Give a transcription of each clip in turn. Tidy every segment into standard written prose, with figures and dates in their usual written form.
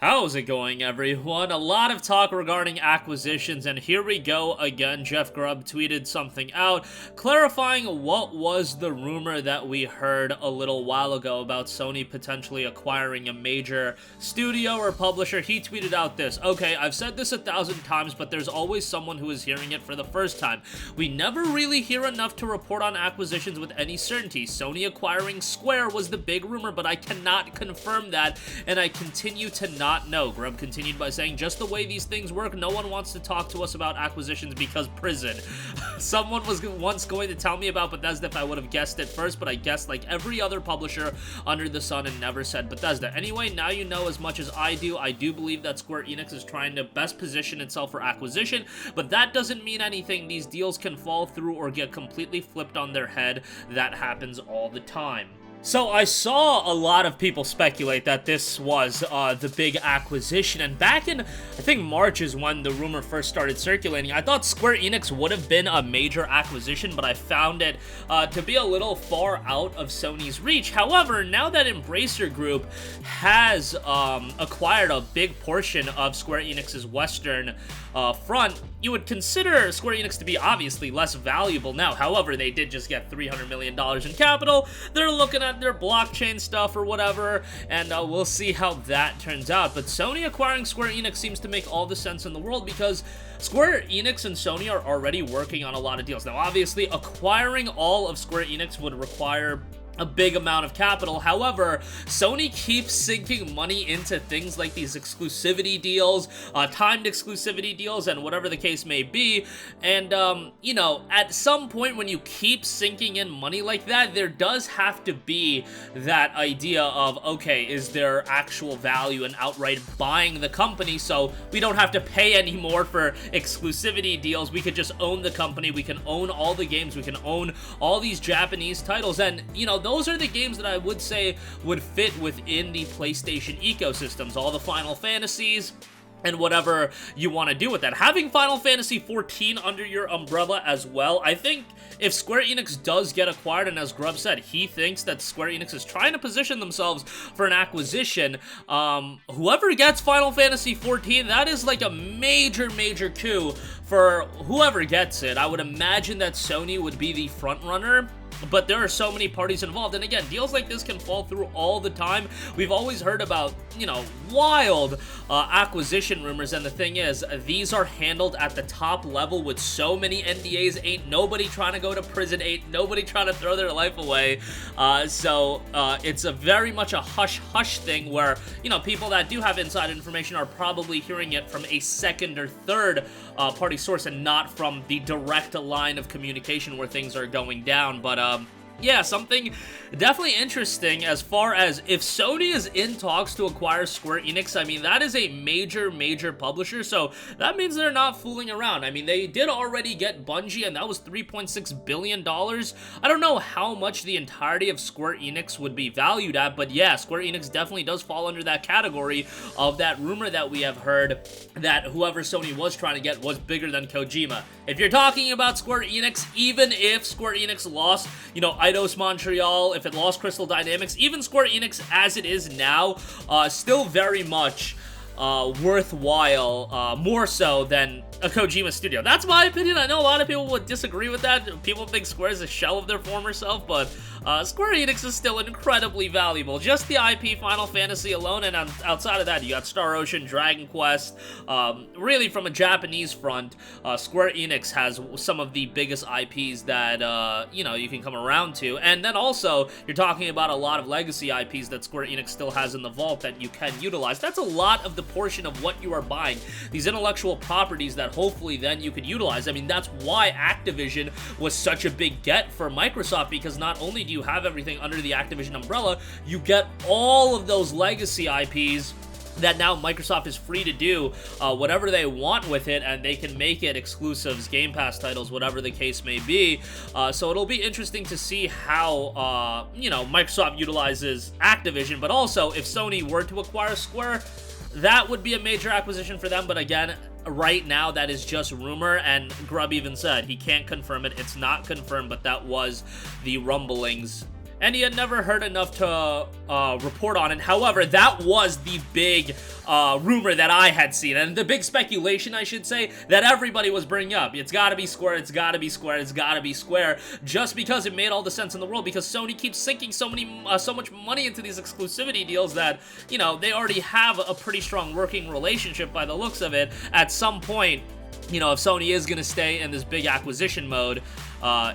How's it going, everyone? A lot of talk regarding acquisitions, and here we go again. Jeff Grubb tweeted something out clarifying what was the rumor that we heard a little while ago about Sony potentially acquiring a major studio or publisher. He tweeted out this: "Okay, I've said this 1,000 times, but there's always someone who is hearing it for the first time. We never really hear enough to report on acquisitions with any certainty. Sony acquiring Square was the big rumor, but I cannot confirm that, and I continue to not know." Grubb continued by saying, "Just the way these things work, no one wants to talk to us about acquisitions because prison." Someone was once going to tell me about Bethesda if I would have guessed it first, but I guessed like every other publisher under the sun and never said Bethesda. Anyway, now you know as much as I do. I do believe that Square Enix is trying to best position itself for acquisition, but that doesn't mean anything. These deals can fall through or get completely flipped on their head. That happens all the time. So I saw a lot of people speculate that this was the big acquisition, and back in, I think March is when the rumor first started circulating. I thought Square Enix would have been a major acquisition, but I found it to be a little far out of Sony's reach. However, now that Embracer Group has acquired a big portion of Square Enix's Western front, you would consider Square Enix to be obviously less valuable now. However, they did just get $300 million in capital. They're looking at their blockchain stuff or whatever, and we'll see how that turns out. But Sony acquiring Square Enix seems to make all the sense in the world because Square Enix and Sony are already working on a lot of deals. Now, obviously, acquiring all of Square Enix would require a big amount of capital. However, Sony keeps sinking money into things like these exclusivity deals, timed exclusivity deals, and whatever the case may be. And, you know, at some point when you keep sinking in money like that, there does have to be that idea of, okay, is there actual value in outright buying the company so we don't have to pay anymore for exclusivity deals? We could just own the company, we can own all the games, we can own all these Japanese titles, and, you know, those are the games that I would say would fit within the PlayStation ecosystems, all the Final Fantasies, and whatever you want to do with that. Having Final Fantasy XIV under your umbrella as well, I think if Square Enix does get acquired, and as Grubb said, he thinks that Square Enix is trying to position themselves for an acquisition, whoever gets Final Fantasy XIV, that is like a major coup for whoever gets it. I would imagine that Sony would be the front runner, but there are so many parties involved, and again, deals like this can fall through all the time. We've always heard about, you know, wild acquisition rumors, and the thing is, these are handled at the top level with so many NDAs. Ain't nobody trying to go to prison, ain't nobody trying to throw their life away, so it's a very much a hush-hush thing where, you know, people that do have inside information are probably hearing it from a second or third party source and not from the direct line of communication where things are going down. But yeah, something definitely interesting as far as if Sony is in talks to acquire Square Enix. I mean, that is a major publisher, so that means they're not fooling around. I mean, they did already get Bungie, and that was $3.6 billion. I don't know how much the entirety of Square Enix would be valued at, but yeah, Square Enix definitely does fall under that category of that rumor that we have heard that whoever Sony was trying to get was bigger than Kojima. If you're talking about Square Enix, even if Square Enix lost, you know, Eidos Montreal, if it lost Crystal Dynamics, even Square Enix as it is now, still very much worthwhile, more so than a Kojima studio. That's my opinion. I know a lot of people would disagree with that. People think Square is a shell of their former self, but Square Enix is still incredibly valuable. Just the IP Final Fantasy alone, and outside of that, you got Star Ocean, Dragon Quest. Really, from a Japanese front, Square Enix has some of the biggest IPs that, you know, you can come around to. And then also, you're talking about a lot of legacy IPs that Square Enix still has in the vault that you can utilize. That's a lot of the portion of what you are buying. These intellectual properties that hopefully then you could utilize. I mean, that's why Activision was such a big get for Microsoft, because not only do you have everything under the Activision umbrella, you get all of those legacy IPs that now Microsoft is free to do whatever they want with it, and they can make it exclusives, Game Pass titles, whatever the case may be. So it'll be interesting to see how, you know, Microsoft utilizes Activision, but also if Sony were to acquire Square, that would be a major acquisition for them. But again, right now that is just rumor, and Grubb even said he can't confirm it. It's not confirmed, but that was the rumblings. and he had never heard enough to report on it. However, that was the big rumor that I had seen, and the big speculation, I should say, that everybody was bringing up. It's gotta be Square, it's gotta be Square, it's gotta be Square, just because it made all the sense in the world, because Sony keeps sinking so much money into these exclusivity deals that, you know, they already have a pretty strong working relationship by the looks of it. At some point, you know, if Sony is going to stay in this big acquisition mode,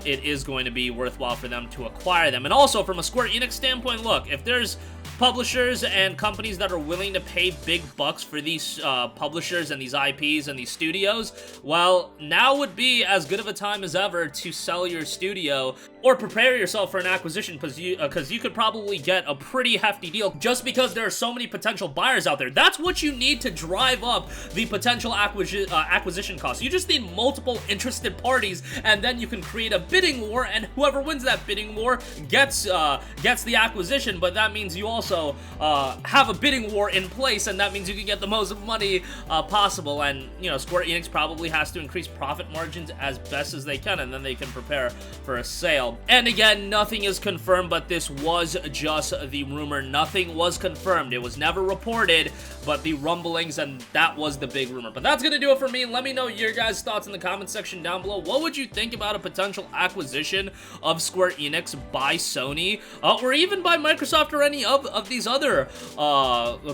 it is going to be worthwhile for them to acquire them. And also, from a Square Enix standpoint, look, if there's publishers and companies that are willing to pay big bucks for these publishers and these IPs and these studios, well, now would be as good of a time as ever to sell your studio or prepare yourself for an acquisition, because you could probably get a pretty hefty deal just because there are so many potential buyers out there. That's what you need to drive up the potential acquisition costs. You just need multiple interested parties, and then you can create a bidding war, and whoever wins that bidding war gets the acquisition. But that means you also have a bidding war in place, and that means you can get the most money possible. And, you know, Square Enix probably has to increase profit margins as best as they can, and then they can prepare for a sale. And again, nothing is confirmed, but this was just the rumor. Nothing was confirmed. It was never reported, but the rumblings, and that was the big rumor. But that's gonna do it for me. Let me know your guys' thoughts in the comment section down below. What would you think about a potential acquisition of Square Enix by Sony, or even by Microsoft, or any of these other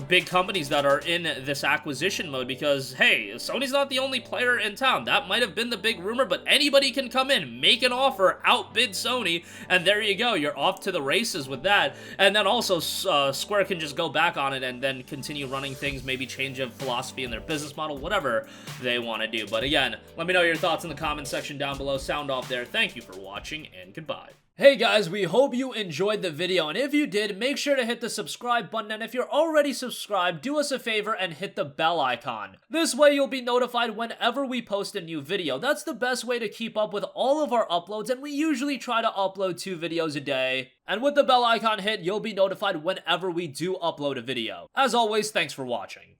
big companies that are in this acquisition mode? Because, hey, Sony's not the only player in town. That might have been the big rumor, but anybody can come in, make an offer, outbid Sony, and there you go. You're off to the races with that. And then also, Square can just go back on it and then continue running things, maybe change of philosophy in their business model, whatever they want to do. But again, let me know your thoughts in the comment section down below. Sound off there. Thank you for watching, and goodbye. Hey guys, we hope you enjoyed the video, and if you did, make sure to hit the subscribe button, and if you're already subscribed, do us a favor and hit the bell icon. This way you'll be notified whenever we post a new video. That's the best way to keep up with all of our uploads, and we usually try to upload 2 videos a day. And with the bell icon hit, you'll be notified whenever we do upload a video. As always, thanks for watching.